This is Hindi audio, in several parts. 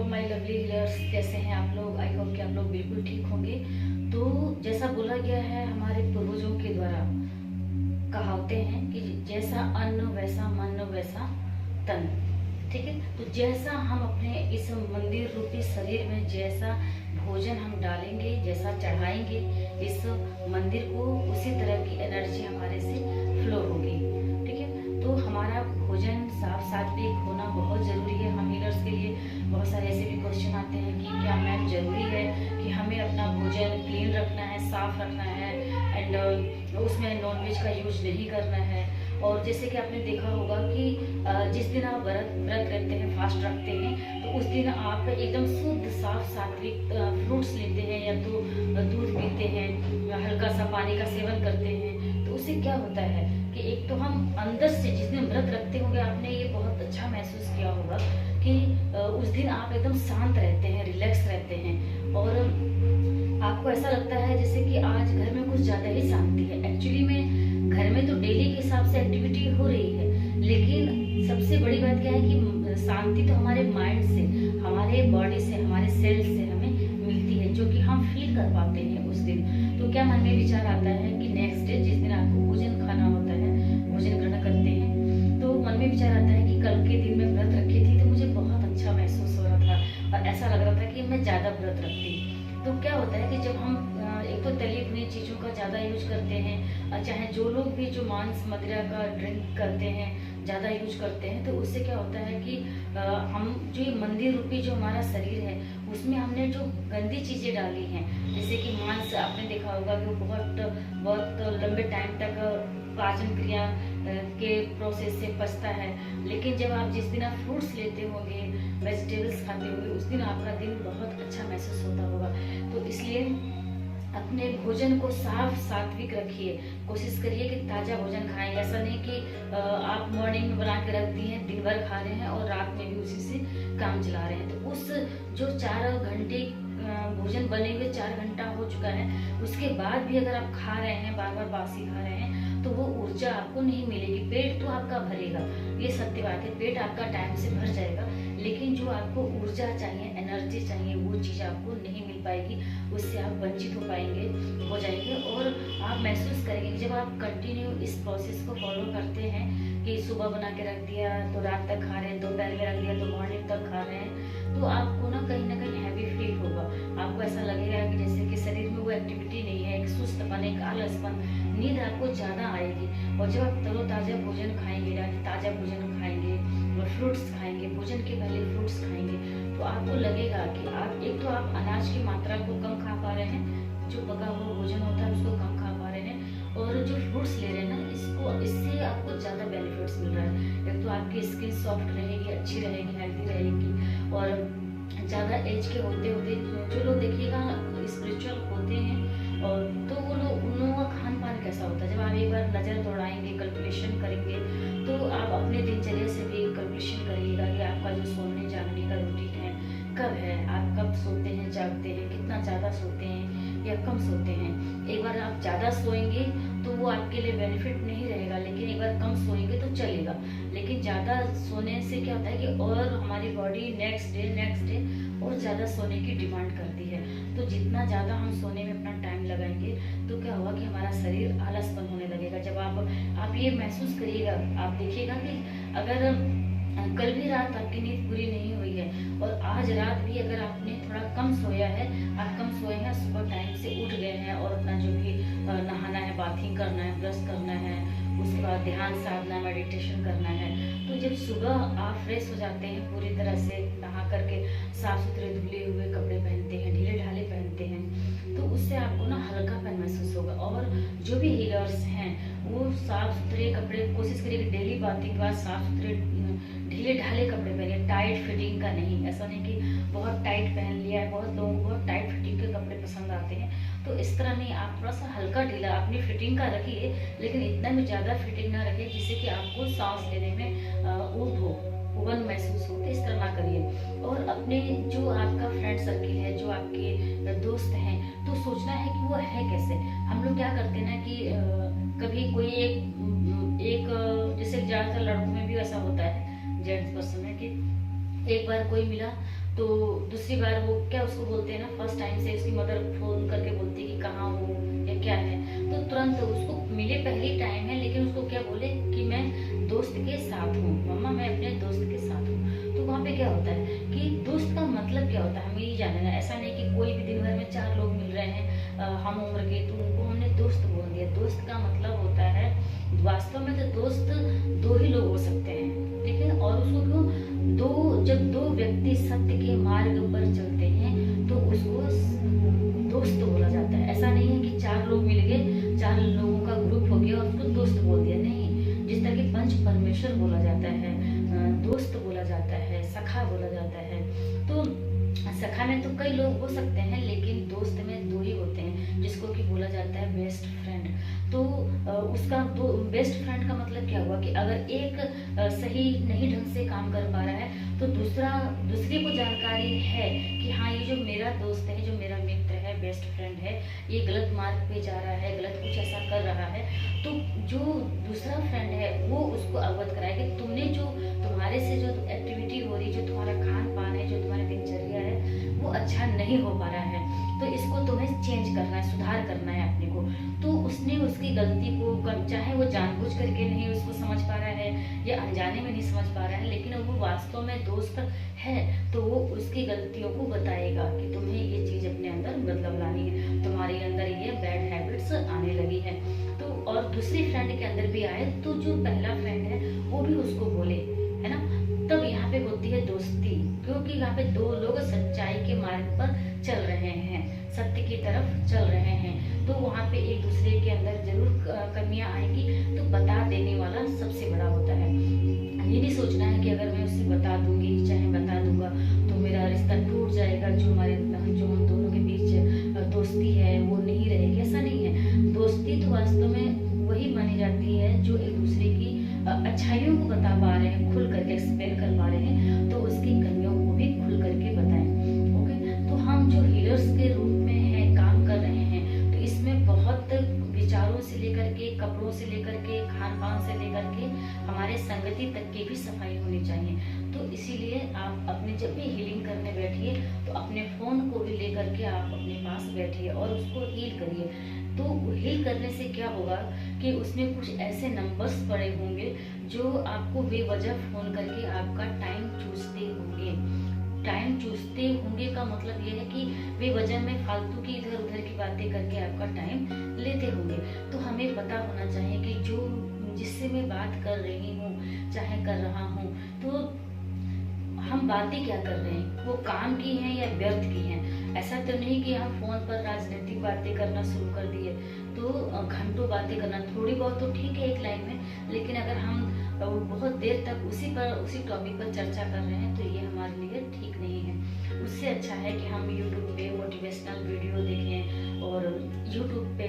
माय लवली हीलर्स, कैसे हैं आप लोग? आई होप कि आप लोग बिल्कुल ठीक होंगे। तो जैसा बोला गया है हमारे पूर्वजों के द्वारा, कहावतें हैं कि जैसा अन्न वैसा मन वैसा तन। ठीक है, तो जैसा हम अपने इस मंदिर रूपी शरीर में जैसा भोजन हम डालेंगे, जैसा चढ़ाएंगे इस मंदिर को, उसी तरह की एनर्जी हमारे से फ्लो होगी। ठीक है, तो हमारा भोजन साफ सात्विक होना बहुत ज़रूरी है। हम हीलर्स के लिए बहुत सारे ऐसे भी क्वेश्चन आते हैं कि क्या मैम ज़रूरी है कि हमें अपना भोजन क्लीन रखना है, साफ रखना है, एंड उसमें नॉनवेज का यूज नहीं करना है। और जैसे कि आपने देखा होगा कि जिस दिन आप व्रत रहते हैं, फास्ट रखते हैं, तो उस दिन आप एकदम शुद्ध साफ सात्विक फ्रूट्स लेते हैं या तो दूध पीते हैं या हल्का सा पानी का सेवन करते हैं। तो उससे क्या होता है कि एक तो हम अंदर से, जिस दिन व्रत रखते होंगे, आपने ये बहुत अच्छा महसूस किया होगा कि उस दिन आप एकदम शांत रहते हैं, रिलैक्स रहते हैं, और आपको ऐसा लगता है जैसे कि आज घर में कुछ ज़्यादा ही शांति है। एक्चुअली में घर में तो डेली के हिसाब से एक्टिविटी हो रही है, लेकिन सबसे बड़ी बात क्या है कि शांति तो हमारे माइंड से, हमारे बॉडी से, हमारे सेल से हमें मिलती है, जो कि हम फील कर पाते हैं उस दिन। तो क्या मन में विचार आता है कि नेक्स्ट डे जिस दिन आपको भोजन खाना होता है, भोजन ग्रहण करते हैं, तो मन में विचार आता है कि कल के दिन में व्रत रखी थी तो मुझे बहुत अच्छा महसूस हो रहा था और ऐसा लग रहा था कि मैं ज़्यादा व्रत रखती। तो क्या होता है कि जब हम एक तो तली भुनी चीज़ों का ज़्यादा यूज करते हैं, चाहे जो लोग भी जो मांस मदिरा का ड्रिंक करते हैं, ज़्यादा यूज करते हैं, तो उससे क्या होता है कि हम जो ये मंदिर रूपी जो हमारा शरीर है, उसमें हमने जो गंदी चीज़ें डाली हैं, जैसे कि मांस आपने देखा होगा कि वो बहुत लंबे टाइम तक पाचन क्रिया के प्रोसेस से पचता है। लेकिन जब आप जिस दिन आप फ्रूट्स लेते होंगे, वेजिटेबल्स खाते होंगे, उस दिन आपका दिन बहुत अच्छा महसूस होता होगा। तो इसलिए अपने भोजन को साफ सात्विक रखिए, कोशिश करिए कि ताज़ा भोजन खाएं। ऐसा नहीं कि आप मॉर्निंग में बना के रख दिए हैं, दिन भर खा रहे हैं और रात में भी उसी से काम चला रहे हैं। तो उस जो 4 घंटे भोजन बने हुए 4 घंटा हो चुका है, उसके बाद भी अगर आप खा रहे हैं, बार बार बासी खा रहे हैं, तो वो ऊर्जा आपको नहीं मिलेगी। पेट तो आपका भरेगा, ये सत्य बात है, पेट आपका टाइम से भर जाएगा, लेकिन जो आपको ऊर्जा चाहिए, एनर्जी चाहिए, वो चीज़ आपको नहीं मिल पाएगी। उससे आप वंचित हो जाएंगे और आप महसूस करेंगे कि जब आप कंटिन्यू इस प्रोसेस को फॉलो करते हैं कि सुबह बना के रख दिया तो रात तक खा रहे हैं, दोपहर में रख दिया तो मॉर्निंग तक खा रहे हैं, तो आपको ना कहीं हैवी फील होगा। आपको ऐसा लगेगा कि जैसे कि शरीर में वो एक्टिविटी नहीं है, एक सुस्तपन, एक आलसपन, नींद आपको ज़्यादा आएगी। और जब आप तरोताज़ा भोजन खाएंगे, ताज़ा भोजन खाएंगे और फ्रूट्स खाएंगे, भोजन के पहले फ्रूट्स खाएंगे, तो आपको लगेगा कि आप एक तो आप अनाज की मात्रा को कम खा पा रहे हैं, जो पका हुआ भोजन होता है उसको कम खा पा रहे हैं, और जो फ्रूट्स ले रहे हैं ना, इससे आपको ज़्यादा बेनिफिट्स मिल रहा है। एक तो आपकी स्किन सॉफ्ट रहेगी, अच्छी रहेगी, हेल्दी रहेगी, और ज़्यादा एज के होते जो लोग देखिएगा स्पिरिचुअल होते हैं, और तो वो लोग, उन लोगों का खान पान कैसा होता है, जब आप एक बार नज़र दौड़ाएंगे, कैलकुलेशन करेंगे, तो आप अपने दिनचर्या से भी कैलकुलेशन करिएगा कि आपका जो सोने जागने का रूटीन है कब है, आप कब सोते हैं, जागते हैं, कितना ज़्यादा सोते हैं या कम सोते हैं। एक बार आप ज़्यादा सोएंगे तो वो आपके लिए बेनिफिट नहीं रहेगा, लेकिन एक बार कम सोएंगे तो चलेगा। लेकिन ज़्यादा सोने से क्या होता है कि और हमारी बॉडी नेक्स्ट डे और ज़्यादा सोने की डिमांड करती है। तो जितना ज़्यादा हम सोने में अपना टाइम लगाएंगे, तो क्या होगा कि हमारा शरीर आलसपन होने लगेगा। जब आप ये महसूस करिएगा, आप देखिएगा कि अगर कल भी रात आपकी नींद पूरी नहीं हुई है और आज रात भी अगर आपने थोड़ा कम सोया है, आप कम सोए हैं, सुबह टाइम से उठ गए हैं और अपना जो भी नहाना है, बाथिंग करना है, ब्रश करना है, उसके बाद ध्यान साधना, मेडिटेशन करना है, तो जब सुबह आप फ्रेश हो जाते हैं, पूरी तरह से नहा करके साफ सुथरे धुले हुए कपड़े पहनते हैं, ढीले ढाले पहनते हैं, तो उससे आपको ना हल्कापन महसूस होगा। और जो भी हीलर्स हैं वो साफ सुथरे कपड़े, कोशिश करिए कि डेली बाथिंग के बाद साफ सुथरे ढीले ढाले कपड़े पहनिए, टाइट फिटिंग का नहीं। ऐसा नहीं कि बहुत टाइट पहन लिया है, बहुत लोगों को बहुत टाइट फिटिंग के कपड़े पसंद आते हैं, तो इस तरह नहीं, आप थोड़ा सा हल्का ढीला अपनी फिटिंग का रखिए, लेकिन इतना भी ज़्यादा फिटिंग ना रखिए जिससे कि आपको सांस लेने में उबन महसूस हो, तो इस तरह ना करिए। और अपने जो आपका फ्रेंड सर्किल है, जो आपके दोस्त हैं, तो सोचना है कि वो है कैसे। हम लोग क्या करते हैं ना कि कभी कोई एक जैसे ज़्यादातर लड़कों में भी ऐसा होता है, जेंट्स पर्सन है कि एक बार कोई मिला तो दूसरी बार वो क्या उसको बोलते हैं ना, फर्स्ट टाइम से उसकी मदर फोन करके बोलती है कि कहाँ हो या क्या है, तो तुरंत उसको मिले पहली टाइम है लेकिन उसको क्या बोले कि मैं दोस्त के साथ हूँ, मम्मा मैं अपने दोस्त के साथ हूँ। तो वहाँ पे क्या होता है कि दोस्त का मतलब क्या होता है हमें ये जानना है। ऐसा नहीं कि कोई भी दिन भर में 4 लोग मिल रहे हैं हम उम्र के, तो उनको हमने दोस्त बोल दिया। दोस्त का मतलब होता है, वास्तव में तो दोस्त 2 ही लोग हो सकते हैं, ठीक है। और उसको क्यों जब 2 व्यक्ति सत्य के मार्ग पर चलते हैं तो उसको दोस्त बोला जाता है। ऐसा नहीं है कि 4 लोग मिल गए, 4 लोगों का ग्रुप हो गया और उसको दोस्त बोल दिया, नहीं। जिस तरह के पंच परमेश्वर बोला जाता है, दोस्त बोला जाता है, सखा बोला जाता है। तो सखा में तो कई लोग हो सकते हैं लेकिन दोस्त में 2 ही होते हैं, जिसको कि बोला जाता है बेस्ट फ्रेंड। तो उसका बेस्ट फ्रेंड का मतलब क्या हुआ कि अगर एक सही नहीं ढंग से काम कर पा रहा है तो दूसरे को जानकारी है कि हाँ ये जो मेरा दोस्त है, जो मेरा मित्र है, बेस्ट फ्रेंड है, ये गलत मार्ग पे जा रहा है, गलत कुछ ऐसा कर रहा है, तो जो दूसरा फ्रेंड है वो उसको अवगत कराए कि तुमने जो तुम्हारे से जो एक्टिविटी हो रही, जो तुम्हारा खान पान है, जो तुम्हारा दिनचर्या है वो अच्छा नहीं हो पा रहा है, तो इसको तुम्हें चेंज करना है, सुधार करना है अपने को। तो उसने उसकी गलती को, चाहे वो जानबूझ करके नहीं उसको समझ पा रहा है या अनजाने में नहीं समझ पा रहा है, लेकिन वो वास्तव में दोस्त है तो वो उसकी गलतियों को बताएगा कि तुम्हें ये चीज अपने अंदर बदलाव लानी है, तुम्हारे अंदर ये बैड हैबिट्स आने लगी है। तो और दूसरी फ्रेंड के अंदर भी आए तो जो पहला फ्रेंड है वो भी उसको बोले, है ना। तब यहाँ पे होती है दोस्ती, क्योंकि यहाँ पे 2 लोग सच्चाई के मार्ग पर चल रहे हैं, सत्य की तरफ चल रहे हैं। तो वहाँ पे एक दूसरे के अंदर जरूर कमियां आएंगी, तो बता देने वाला सबसे बड़ा होता है। ये नहीं सोचना है कि अगर मैं उससे बता दूंगी, चाहे बता दूंगा तो मेरा रिश्ता टूट जाएगा, जो हम दोनों के बीच दोस्ती है वो नहीं रहेगी। ऐसा नहीं है। दोस्ती तो वास्तव में वही मानी जाती है जो एक दूसरे की अच्छाइयों को बता पा रहे हैं, खुल करके एक्सप्लेन कर पा रहे हैं, तो उसकी कमियों को भी खुल करके बताएं। ओके, तो हम जो हीलर्स के रूप में है काम कर रहे हैं, तो इसमें बहुत विचारों से लेकर के, कपड़ों से लेकर के, खान पान से लेकर के हमारे संगति तक की भी सफाई होनी चाहिए। तो इसीलिए आप अपने जब भी हीलिंग करने बैठिए तो अपने फोन को भी लेकर के आप अपने पास बैठिए और उसको हील करिए। तो हील करने से क्या होगा कि उसमें कुछ ऐसे नंबर्स पड़े होंगे जो आपको बेवजह फोन करके आपका टाइम चूसते होंगे। टाइम चूसते होंगे का मतलब ये है कि बेवजह में फालतू की इधर उधर की बातें करके आपका टाइम लेते होंगे। तो हमें पता होना चाहिए कि जो जिससे मैं बात कर रही हूँ, चाहे कर रहा हूँ, तो हम बातें क्या कर रहे हैं, वो काम की हैं या व्यर्थ की हैं। ऐसा तो नहीं कि हम फोन पर राजनीतिक बातें करना शुरू कर दिए तो घंटों बातें करना, थोड़ी बहुत तो ठीक है एक लाइन में, लेकिन अगर हम बहुत देर तक उसी टॉपिक पर चर्चा कर रहे हैं तो ये हमारे लिए ठीक नहीं है। उससे अच्छा है कि हम यूट्यूब पे मोटिवेशनल वीडियो देखें और यूट्यूब पे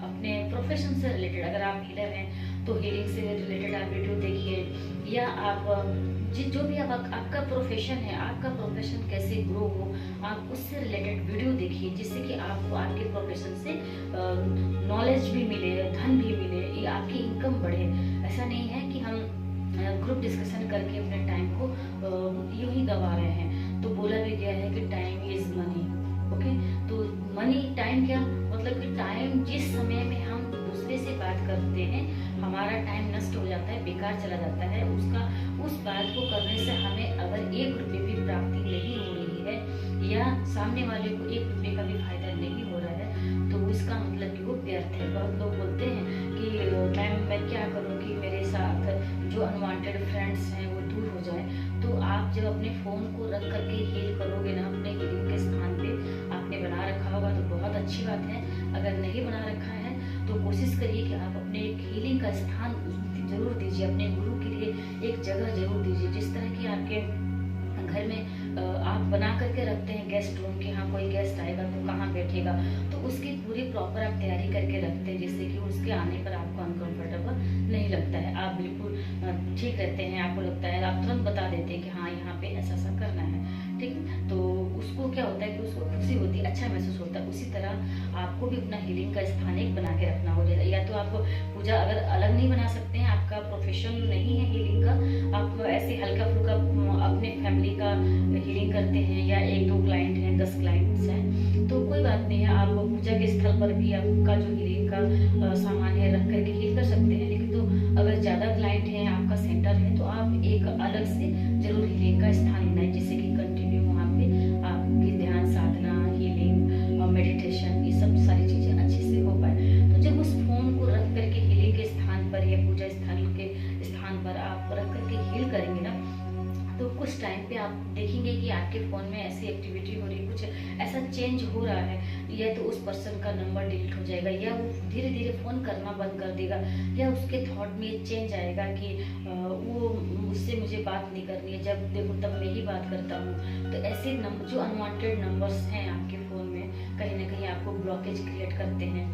अपने प्रोफेशन से रिलेटेड, अगर आप हीलर हैं तो हीलिंग से रिलेटेड आप वीडियो देखिए, या आप जो भी आपका प्रोफेशन है, आपका प्रोफेशन कैसे ग्रो हो, आप उससे रिलेटेड वीडियो देखिए, जिससे कि आपको आपके प्रोफेशन से नॉलेज भी मिले, धन भी मिले, या आपकी इनकम बढ़े। ऐसा नहीं है कि हम ग्रुप डिस्कशन करके अपने टाइम को यूं ही गवा रहे हैं। तो बोला भी गया है कि टाइम इज मनी। ओके, तो मनी, टाइम क्या मतलब कि टाइम जिस समय में हम दूसरे से बात करते हैं हमारा टाइम नष्ट हो जाता है, बेकार चला जाता है, उस बात को करने से हमें अगर 1 रुपये भी प्राप्ति नहीं हो रही है या सामने वाले को 1 रुपये का भी फायदा नहीं हो रहा है तो इसका मतलब कि वो व्यर्थ है। बहुत लोग बोलते हैं कि मैं क्या करूँ कि मेरे साथ जो अनवांटेड फ्रेंड्स हैं वो दूर हो जाए। तो आप जब अपने फ़ोन को रख करके हील करोगे ना, अपने हीलिंग के स्थान पे आपने बना रखा होगा तो बहुत अच्छी बात है। अगर नहीं बना रखा है तो कोशिश करिए कि आप अपने एक हीलिंग का स्थान जरूर दीजिए, अपने गुरु के लिए एक जगह जरूर दीजिए। जिस तरह की आपके घर में आप बना करके रखते हैं गेस्ट रूम की, हाँ कोई गेस्ट आएगा तो कहाँ बैठेगा, तो उसकी पूरी प्रॉपर आप तैयारी करके रखते हैं जिससे कि उसके आने पर आपको अनकंफर्टेबल नहीं लगता है, आप बिल्कुल ठीक रहते हैं। आपको लगता है, आप तुरंत बता देते हैं कि हाँ यहाँ पे ऐसा ऐसा करना है, ठीक। तो उसको क्या होता है कि उसको खुशी होती है, अच्छा महसूस होता है। उसी तरह आपको भी अपना हीलिंग का स्थान एक बना के रखना हो जाएगा। या तो आप पूजा अगर अलग नहीं बना सकते हैं, आपका प्रोफेशन नहीं है हीलिंग का, आप ऐसे हल्का फुल्का अपने फैमिली का हीलिंग करते हैं, या 1-2 क्लाइंट हैं, 10 क्लाइंट्स हैं, तो कोई बात नहीं है, आप पूजा के स्थल पर भी आपका जो हीलिंग का सामान है रख करके हील कर सकते हैं। लेकिन तो अगर ज़्यादा क्लाइंट हैं, आपका सेंटर है, तो आप एक अलग से जरूर हीलिंग का स्थान बनाए, जिससे कि कंटिन्यू वहाँ पे आपकी ध्यान साधना, हीलिंग और मेडिटेशन, ये सब सारी चीज़ें अच्छे से हो पाए। तो जब उस फोन को रख करके हीलिंग के स्थान पर या पूजा स्थल के स्थान पर आप रख करके हील करेंगे ना, तो कुछ टाइम पे आप देखेंगे कि आपके फ़ोन में ऐसी एक्टिविटी हो रही है, कुछ ऐसा चेंज हो रहा है, या तो उस पर्सन का नंबर डिलीट हो जाएगा, या वो धीरे धीरे फ़ोन करना बंद कर देगा, या उसके थॉट में ये चेंज आएगा कि वो मुझसे मुझे बात नहीं करनी है, जब देखो तब मैं ही बात करता हूँ। तो ऐसे नंबर, जो अनवांटेड नंबर्स हैं आपके फ़ोन में, कहीं ना कहीं आपको ब्लॉकेज क्रिएट करते हैं,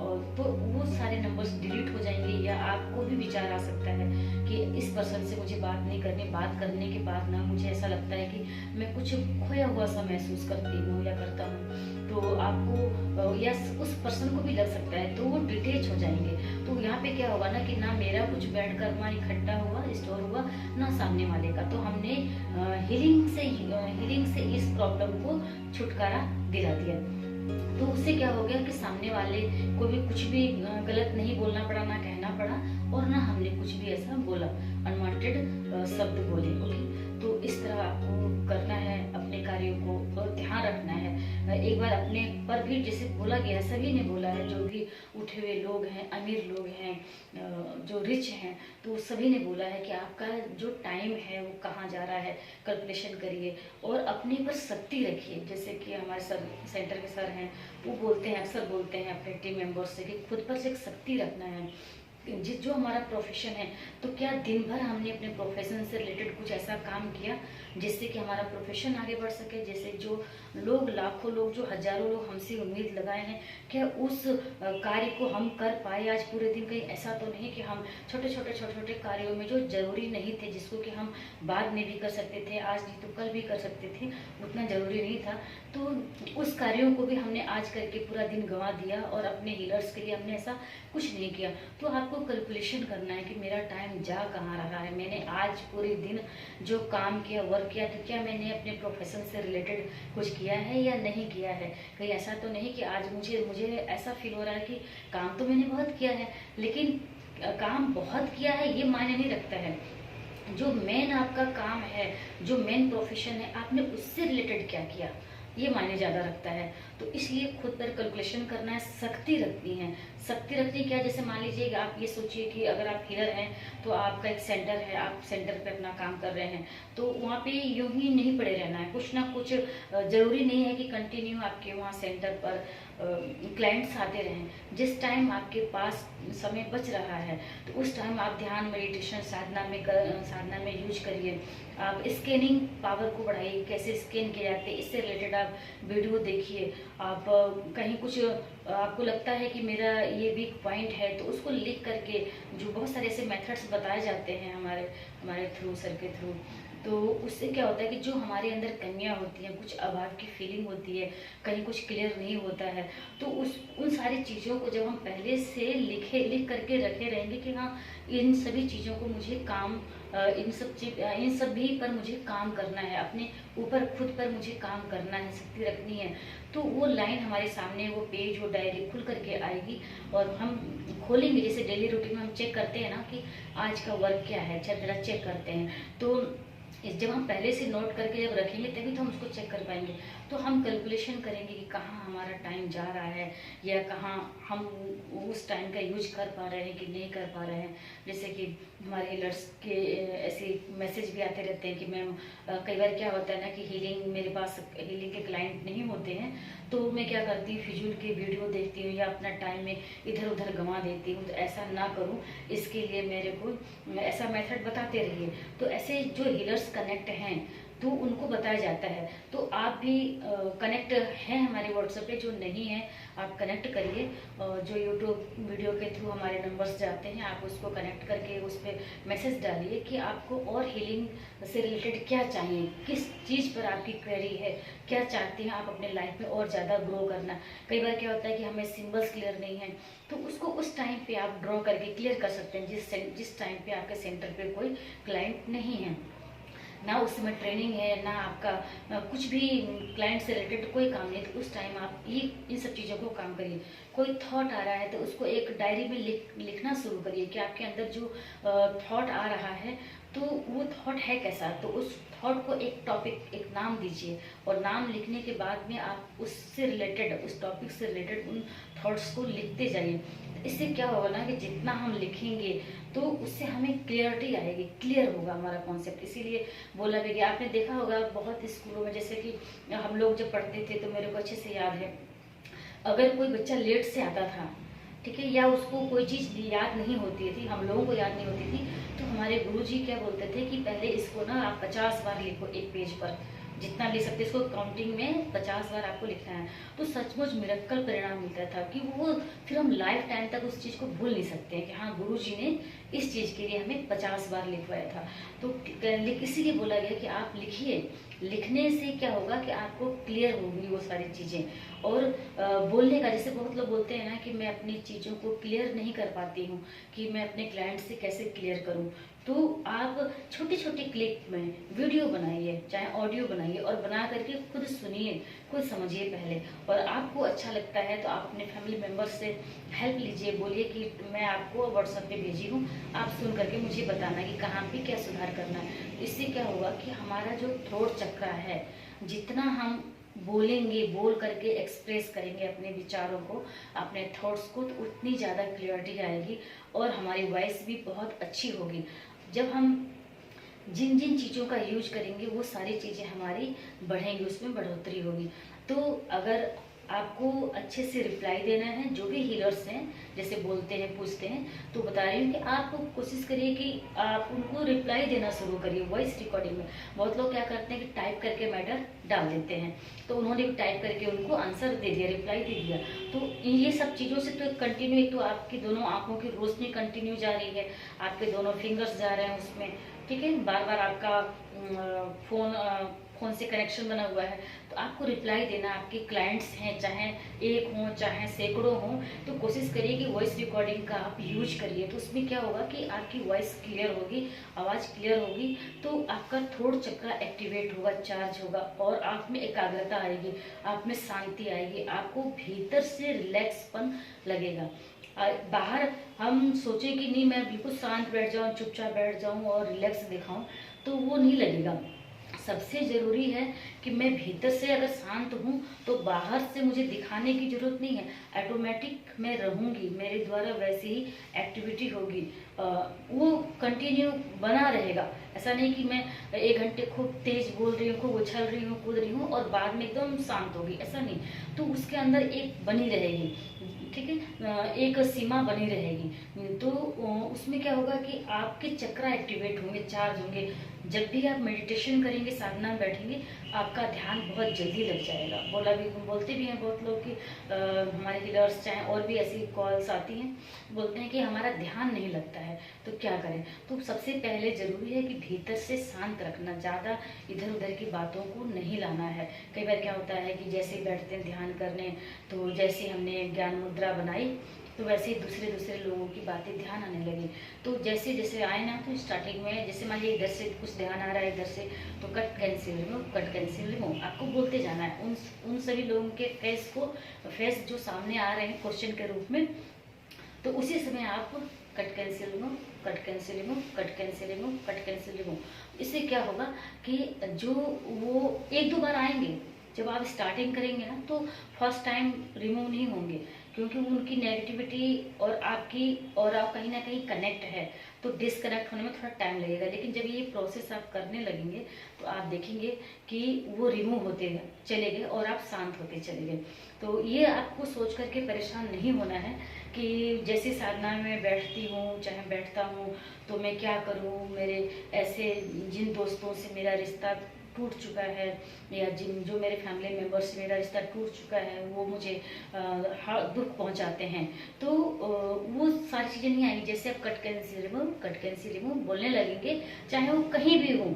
और तो वो सारे नंबर्स डिलीट हो जाएंगे, या आपको भी विचार आ सकता है कि इस पर्सन से मुझे बात नहीं करनी, बात करने के बाद ना मुझे ऐसा लगता है कि मैं कुछ खोया हुआ सा महसूस करती हूँ या करता हूँ। तो आपको या उस पर्सन को भी लग सकता है, तो वो डिटेच हो जाएंगे। तो यहाँ पे क्या होगा ना कि ना मेरा कुछ बैड कर्मा इकट्ठा हुआ, स्टोर हुआ, ना सामने वाले का। तो हमने हीलिंग से इस प्रॉब्लम को छुटकारा दिला दिया। तो उससे क्या हो गया कि सामने वाले को भी कुछ भी गलत नहीं बोलना पड़ा, ना कहना पड़ा, और ना हमने कुछ भी ऐसा बोला, अनवांटेड शब्द बोले। ओके, तो इस तरह आपको करना है, अपने कार्यों को ध्यान रखना है। एक बार अपने पर भी, जैसे बोला गया है, सभी ने बोला है, जो भी उठे हुए लोग हैं, अमीर लोग हैं, जो रिच हैं, तो सभी ने बोला है कि आपका जो टाइम है वो कहाँ जा रहा है, कैलकुलेशन करिए और अपने पर शक्ति रखिए। जैसे कि हमारे सर, सेंटर के सर हैं, वो बोलते हैं, अक्सर बोलते हैं अपने टीम मेंबर्स से कि खुद पर से एक शक्ति रखना है। जो हमारा प्रोफेशन है, तो क्या दिन भर हमने अपने प्रोफेशन से रिलेटेड कुछ ऐसा काम किया जिससे कि हमारा प्रोफेशन आगे बढ़ सके। जैसे जो लोग, लाखों लोग, जो हजारों लोग हमसे उम्मीद लगाए हैं, क्या उस कार्य को हम कर पाए आज पूरे दिन? कहीं ऐसा तो नहीं कि हम छोटे छोटे कार्यों में जो जरूरी नहीं थे, जिसको कि हम बाद में भी कर सकते थे, आज नहीं तो कल भी कर सकते थे, उतना जरूरी नहीं था, तो उस कार्यों को भी हमने आज करके पूरा दिन गंवा दिया, और अपने हीलर्स के लिए हमने ऐसा कुछ नहीं किया। तो आपको कैलकुलेशन करना है कि मेरा टाइम जा कहाँ रहा है, मैंने आज पूरे दिन जो काम किया, वर्क किया, तो क्या मैंने अपने प्रोफेशन से रिलेटेड कुछ किया है या नहीं किया है। कहीं ऐसा तो नहीं कि आज मुझे ऐसा फील हो रहा है कि काम तो मैंने बहुत किया है, लेकिन काम बहुत किया है ये मायने नहीं रखता है। जो मेन आपका काम है, जो मेन प्रोफेशन है, आपने उससे रिलेटेड क्या किया, ये मायने ज़्यादा रखता है। तो इसलिए खुद पर कैलकुलेशन करना है, शक्ति रखनी है। शक्ति रखनी क्या, जैसे मान लीजिए आप ये सोचिए कि अगर आप हीलर हैं, तो आपका एक सेंटर है, आप सेंटर पे अपना काम कर रहे हैं, तो वहाँ पे यूं ही नहीं पड़े रहना है, कुछ ना कुछ जरूरी नहीं है कि कंटिन्यू आपके वहाँ सेंटर पर क्लाइंट्स आते रहें। जिस टाइम आपके पास समय बच रहा है, तो उस टाइम आप ध्यान, मेडिटेशन, साधना में यूज करिए। आप स्कैनिंग पावर को बढ़ाइए, कैसे स्कैन किए जाते हैं, इससे रिलेटेड आप वीडियो देखिए। आप कहीं कुछ आपको लगता है कि मेरा ये वीक पॉइंट है, तो उसको लिख करके, जो बहुत सारे ऐसे मेथड्स बताए जाते हैं हमारे थ्रू, सर के थ्रू, तो उससे क्या होता है कि जो हमारे अंदर कमियां होती हैं, कुछ अभाव की फीलिंग होती है, कहीं कुछ क्लियर नहीं होता है, तो उन सारी चीज़ों को जब हम पहले से लिख करके रखे रहेंगे कि हाँ, इन सभी चीज़ों को मुझे काम, इन सभी पर मुझे काम करना है, अपने ऊपर खुद पर मुझे काम करना है, शक्ति रखनी है, तो वो लाइन हमारे सामने, वो पेज, वो डायरी खुल करके आएगी, और हम खोलेंगे। जैसे डेली रूटीन में हम चेक करते हैं ना कि आज का वर्क क्या है, अच्छा जरा चेक करते हैं, तो जब हम पहले से नोट करके जब रखेंगे तभी तो हम उसको चेक कर पाएंगे। तो हम कैलकुलेशन करेंगे कि कहाँ हमारा टाइम जा रहा है, या कहाँ हम उस टाइम का यूज कर पा रहे हैं कि नहीं कर पा रहे हैं। जैसे कि हमारे हीलर्स के ऐसे मैसेज भी आते रहते हैं कि मैम, कई बार क्या होता है ना कि मेरे पास हीलिंग के क्लाइंट नहीं होते हैं, तो मैं क्या करती हूँ, फिजूल के वीडियो देखती हूँ, या अपना टाइम में इधर उधर गंवा देती हूँ। तो ऐसा ना करूँ, इसके लिए मेरे को ऐसा मेथड बताते रहिए। तो ऐसे जो हीलर्स कनेक्ट हैं, तो उनको बताया जाता है। तो आप भी कनेक्ट हैं हमारे व्हाट्सएप पे, जो नहीं है आप कनेक्ट करिए। जो यूट्यूब वीडियो के थ्रू हमारे नंबर्स जाते हैं, आप उसको कनेक्ट करके उस पर मैसेज डालिए कि आपको और हीलिंग से रिलेटेड क्या चाहिए, किस चीज़ पर आपकी क्वेरी है, क्या चाहते हैं आप अपने लाइफ में और ज़्यादा ग्रो करना। कई बार क्या होता है कि हमें सिंबल्स क्लियर नहीं है, तो उसको उस टाइम पे आप ड्रॉ करके क्लियर कर सकते हैं जिस टाइम पे आपके सेंटर पे कोई क्लाइंट नहीं है, ना उस समय ट्रेनिंग है, ना आपका कुछ भी क्लाइंट से रिलेटेड कोई काम नहीं, तो उस टाइम आप ये इन सब चीज़ों को काम करिए। कोई थॉट आ रहा है तो उसको एक डायरी में लिखना शुरू करिए कि आपके अंदर जो थॉट आ रहा है तो वो थॉट है कैसा। तो उस थॉट को एक टॉपिक, एक नाम दीजिए, और नाम लिखने के बाद में आप उससे रिलेटेड, उस टॉपिक से रिलेटेड उन थॉट्स को लिखते जाइए। इससे क्या होगा ना कि जितना हम लिखेंगे तो उससे हमें क्लियरिटी आएगी, क्लियर होगा हमारा कॉन्सेप्ट। इसीलिए बोला भी गया, आपने देखा होगा बहुत स्कूलों में, जैसे कि हम लोग जब पढ़ते थे तो मेरे को अच्छे से याद है, अगर कोई बच्चा लेट से आता था, ठीक है, या उसको कोई चीज़ याद नहीं होती थी, हम लोगों को याद नहीं होती थी, तो हमारे गुरुजी क्या बोलते थे कि पहले इसको ना आप 50 बार लिखो एक पेज पर, जितना लिख सकते इसको काउंटिंग में 50 बार आपको लिखना है। तो सचमुच मिरेकल परिणाम मिलता था कि वो फिर हम लाइफ टाइम तक उस चीज़ को भूल नहीं सकते हैं कि हाँ गुरुजी ने इस चीज़ के लिए हमें 50 बार लिखवाया था। तो इसीलिए बोला गया कि आप लिखिए, लिखने से क्या होगा कि आपको क्लियर होगी वो सारी चीज़ें। और बोलने का, जैसे बहुत लोग बोलते हैं ना कि मैं अपनी चीज़ों को क्लियर नहीं कर पाती हूँ, कि मैं अपने क्लाइंट से कैसे क्लियर करूँ, तो आप छोटे छोटे क्लिप में वीडियो बनाइए, चाहे ऑडियो बनाइए, और बना करके खुद सुनिए, खुद समझिए पहले। और आपको अच्छा लगता है तो आप अपने फैमिली मेम्बर्स से हेल्प लीजिए, बोलिए कि मैं आपको व्हाट्सएप पे भेजी हूँ, आप सुन करके मुझे बताना कि कहाँ पे क्या सुधार करना है। इससे क्या होगा कि हमारा जो थ्रोट चक्र है, जितना हम बोलेंगे, बोल करके एक्सप्रेस करेंगे अपने विचारों को, अपने थॉट्स को, तो उतनी ज़्यादा क्लियरिटी आएगी और हमारी वॉइस भी बहुत अच्छी होगी। जब हम जिन जिन चीज़ों का यूज करेंगे वो सारी चीज़ें हमारी बढ़ेंगी, उसमें बढ़ोतरी होगी। तो अगर आपको अच्छे से रिप्लाई देना है, जो भी हीलर्स हैं जैसे बोलते हैं, पूछते हैं, तो बता रही हूँ कि आप कोशिश करिए कि आप उनको रिप्लाई देना शुरू करिए वॉइस रिकॉर्डिंग में। बहुत लोग क्या करते हैं कि टाइप करके मैटर डाल देते हैं, तो उन्होंने भी टाइप करके उनको आंसर दे दिया, रिप्लाई दे दिया। तो ये सब चीज़ों से तो कंटिन्यू, एक तो आपकी दोनों आंखों की रोशनी कंटिन्यू जा रही है, आपके दोनों फिंगर्स जा रहे हैं उसमें, ठीक है, बार बार आपका फोन से कनेक्शन बना हुआ है, तो आपको रिप्लाई देना। आपके क्लाइंट्स हैं, चाहे एक हों चाहे सैकड़ों हों, तो कोशिश करिए कि वॉइस रिकॉर्डिंग का आप यूज करिए। तो उसमें क्या होगा कि आपकी वॉइस क्लियर होगी, आवाज़ क्लियर होगी, तो आपका थ्रोट चक्र एक्टिवेट होगा, चार्ज होगा, और आप में एकाग्रता आएगी, आप में शांति आएगी, आपको भीतर से रिलैक्सपन लगेगा। बाहर हम सोचें कि नहीं मैं बिल्कुल शांत बैठ जाऊं, चुपचाप बैठ जाऊं और रिलैक्स दिखाऊं, तो वो नहीं लगेगा। सबसे ज़रूरी है कि मैं भीतर से अगर शांत हूँ तो बाहर से मुझे दिखाने की ज़रूरत नहीं है, ऑटोमेटिक मैं रहूँगी, मेरे द्वारा वैसी ही एक्टिविटी होगी, वो कंटिन्यू बना रहेगा। ऐसा नहीं कि मैं 1 घंटे खूब तेज बोल रही हूँ, खूब उछल रही हूँ, कूद रही हूँ और बाद में एकदम शांत होगी, ऐसा नहीं। तो उसके अंदर एक बनी रहेगी, ठीक है, एक सीमा बनी रहेगी। तो उसमें क्या होगा कि आपके चक्र एक्टिवेट होंगे, चार्ज होंगे। जब भी आप मेडिटेशन करेंगे, साधना में बैठेंगे, आपका ध्यान बहुत जल्दी लग जाएगा। बोलते भी हैं बहुत लोग कि हमारे हीलर्स चाहे और भी ऐसी कॉल्स आती हैं, बोलते हैं कि हमारा ध्यान नहीं लगता है, तो क्या करें। तो सबसे पहले ज़रूरी है कि भीतर से शांत रखना, ज़्यादा इधर उधर की बातों को नहीं लाना है। कई बार क्या होता है कि जैसे ही बैठते हैं ध्यान करने, तो जैसे हमने ज्ञान मुद्रा बनाई, तो वैसे ही दूसरे लोगों की बातें ध्यान आने लगी। तो जैसे जैसे आए ना, तो स्टार्टिंग में जैसे मान लीजिए इधर से कुछ ध्यान आ रहा है, इधर से, तो cut cancel remove, cut cancel remove, आपको बोलते जाना है उन सभी लोगों के फेस जो सामने आ रहे हैं क्वेश्चन के रूप में, तो उसी समय आप cut cancel remove, cut cancel remove, cut cancel remove, cut cancel remove. इससे क्या होगा कि जो वो 1-2 बार आएंगे, जब आप स्टार्टिंग करेंगे ना, तो फर्स्ट टाइम रिमूव नहीं होंगे, क्योंकि उनकी नेगेटिविटी और आपकी और आप कहीं ना कहीं कनेक्ट है, तो डिसकनेक्ट होने में थोड़ा टाइम लगेगा। लेकिन जब ये प्रोसेस आप करने लगेंगे तो आप देखेंगे कि वो रिमूव होते चले गए और आप शांत होते चले गए। तो ये आपको सोच करके परेशान नहीं होना है कि जैसे साधना में बैठती हूँ चाहे बैठता हूँ तो मैं क्या करूँ, मेरे ऐसे जिन दोस्तों से मेरा रिश्ता टूट चुका है, या जिन जो मेरे फैमिली मेम्बर से मेरा रिश्ता टूट चुका है वो मुझे दुख पहुंचाते हैं, तो वो सारी चीज़ें नहीं आएंगी। जैसे आप कट कैंसी रिमूव बोलने लगेंगे, चाहे वो कहीं भी हो,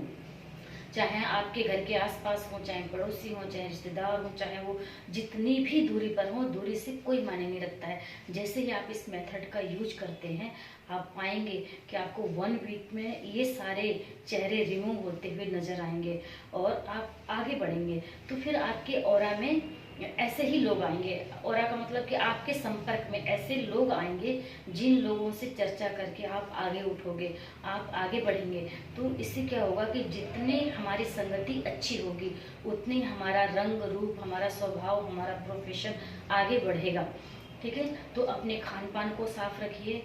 चाहे आपके घर के आसपास हो, चाहे पड़ोसी हो, चाहे रिश्तेदार हो, चाहे वो जितनी भी दूरी पर हो, दूरी से कोई मायने नहीं रखता है। जैसे ही आप इस मेथड का यूज करते हैं, आप पाएंगे कि आपको 1 वीक में ये सारे चेहरे रिमूव होते हुए नजर आएंगे और आप आगे बढ़ेंगे। तो फिर आपके ऑरा में ऐसे ही लोग आएंगे। ऑरा का मतलब कि आपके संपर्क में ऐसे लोग आएंगे जिन लोगों से चर्चा करके आप आगे उठोगे, आप आगे बढ़ेंगे। तो इससे क्या होगा कि जितने हमारी संगति अच्छी होगी, उतनी हमारा रंग रूप, हमारा स्वभाव, हमारा प्रोफेशन आगे बढ़ेगा। ठीक है, तो अपने खान पान को साफ रखिए,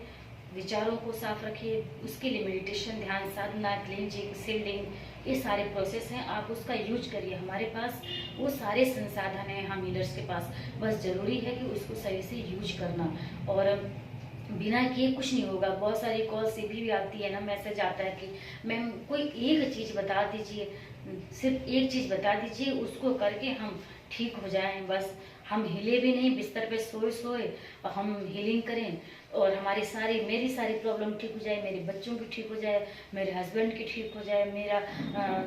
विचारों को साफ रखिए, उसके लिए मेडिटेशन, ध्यान साधना, क्लींजिंग, सील्डिंग, ये सारे प्रोसेस हैं, आप उसका यूज करिए। हमारे पास वो सारे संसाधन हैं हम हीलर्स के पास, बस जरूरी है कि उसको सही से यूज करना। और बिना किए कुछ नहीं होगा। बहुत सारी कॉल से भी आती है ना, मैसेज आता है कि मैम कोई एक चीज़ बता दीजिए, सिर्फ एक चीज़ बता दीजिए, उसको करके हम ठीक हो जाएं। बस हम हिले भी नहीं, बिस्तर पे सोए सोए और हम हीलिंग करें और मेरी सारी प्रॉब्लम ठीक हो जाए, मेरे बच्चों की ठीक हो जाए, मेरे हस्बैंड की ठीक हो जाए, मेरा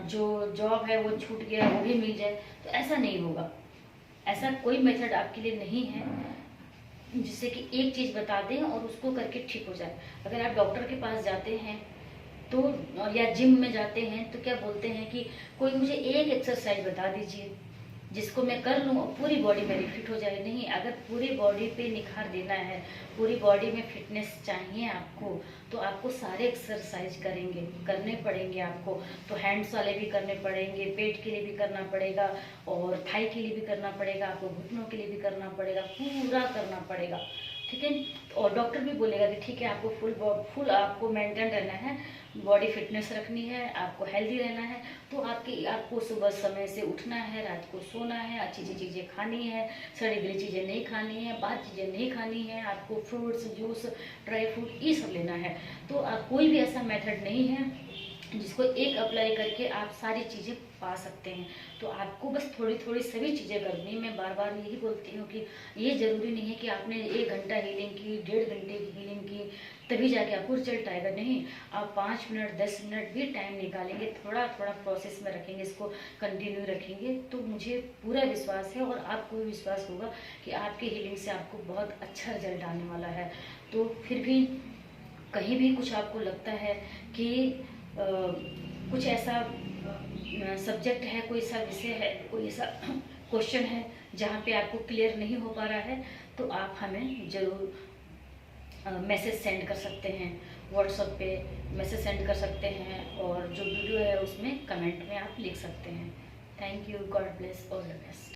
जो जॉब है वो छूट गया वो भी मिल जाए। तो ऐसा नहीं होगा। ऐसा कोई मेथड आपके लिए नहीं है जिससे कि एक चीज़ बता दें और उसको करके ठीक हो जाए। अगर आप डॉक्टर के पास जाते हैं तो, या जिम में जाते हैं, तो क्या बोलते हैं कि कोई मुझे एक एक्सरसाइज बता दीजिए जिसको मैं कर लूँ और पूरी बॉडी मेरी फिट हो जाए। नहीं, अगर पूरी बॉडी पे निखार देना है, पूरी बॉडी में फिटनेस चाहिए आपको, तो आपको सारे एक्सरसाइज करने पड़ेंगे आपको। तो हैंड्स वाले भी करने पड़ेंगे, पेट के लिए भी करना पड़ेगा और थाई के लिए भी करना पड़ेगा, आपको घुटनों के लिए भी करना पड़ेगा, पूरा करना पड़ेगा। ठीक है, और डॉक्टर भी बोलेगा कि ठीक है, आपको फुल आपको मेंटेन रहना है, बॉडी फिटनेस रखनी है, आपको हेल्दी रहना है। तो आपको सुबह समय से उठना है, रात को सोना है, अच्छी चीज़ें खानी है, सड़ी गली चीज़ें नहीं खानी है, बाहर चीज़ें नहीं खानी है, आपको फ्रूट्स, जूस, ड्राई फ्रूट ये सब लेना है। तो कोई भी ऐसा मेथड नहीं है जिसको एक अप्लाई करके आप सारी चीज़ें पा सकते हैं। तो आपको बस थोड़ी थोड़ी सभी चीज़ें करनी। मैं बार बार यही बोलती हूँ कि ये ज़रूरी नहीं है कि आपने 1 घंटा हीलिंग की, 1.5 घंटे की हीलिंग की तभी जाके आपको रिजल्ट आएगा। नहीं, आप 5 मिनट 10 मिनट भी टाइम निकालेंगे, थोड़ा थोड़ा प्रोसेस में रखेंगे, इसको कंटिन्यू रखेंगे, तो मुझे पूरा विश्वास है और आपको भी विश्वास होगा कि आपकी हीलिंग से आपको बहुत अच्छा रिजल्ट आने वाला है। तो फिर भी कहीं भी कुछ आपको लगता है कि कुछ ऐसा सब्जेक्ट है, कोई ऐसा विषय है, कोई ऐसा क्वेश्चन है जहाँ पे आपको क्लियर नहीं हो पा रहा है, तो आप हमें ज़रूर मैसेज सेंड कर सकते हैं, व्हाट्सएप पे मैसेज सेंड कर सकते हैं और जो वीडियो है उसमें कमेंट में आप लिख सकते हैं। Thank you, God bless, all the best.